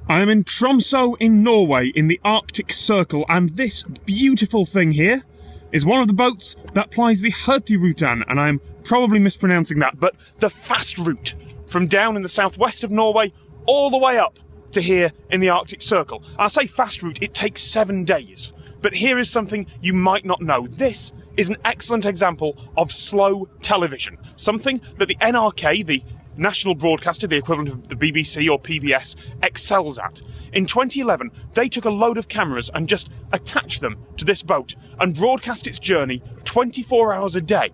I am in Tromsø in Norway in the Arctic Circle, and this beautiful thing here is one of the boats that plies the Hurtigruten, and I'm probably mispronouncing that, but the fast route from down in the southwest of Norway all the way up to here in the Arctic Circle. I say fast route, it takes 7 days. But here is something you might not know. This is an excellent example of slow television, something that the NRK, the national broadcaster, the equivalent of the BBC or PBS, excels at. In 2011, they took a load of cameras and just attached them to this boat and broadcast its journey 24 hours a day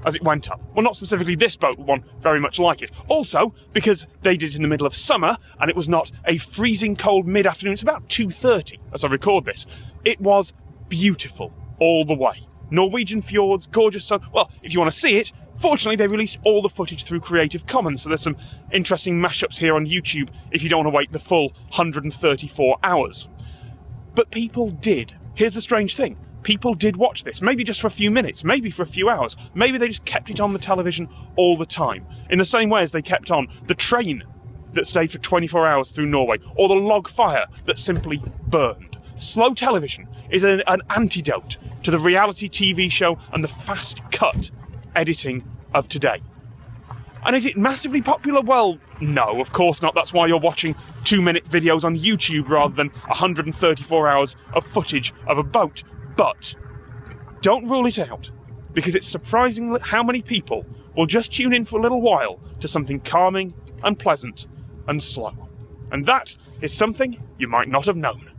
as it went up. Well, not specifically this boat, but one very much like it. Also, because they did it in the middle of summer and it was not a freezing cold mid-afternoon, it's about 2:30 as I record this, it was beautiful all the way. Norwegian fjords, gorgeous sun. Well, if you want to see it, fortunately they released all the footage through Creative Commons, so there's some interesting mashups here on YouTube if you don't want to wait the full 134 hours. But people did. Here's the strange thing. People did watch this, maybe just for a few minutes, maybe for a few hours. Maybe they just kept it on the television all the time, in the same way as they kept on the train that stayed for 24 hours through Norway, or the log fire that simply burned. Slow television is an antidote to the reality TV show and the fast-cut editing of today. And is it massively popular? Well, no, of course not. That's why you're watching 2-minute videos on YouTube rather than 134 hours of footage of a boat. But don't rule it out, because it's surprising how many people will just tune in for a little while to something calming and pleasant and slow. And that is something you might not have known.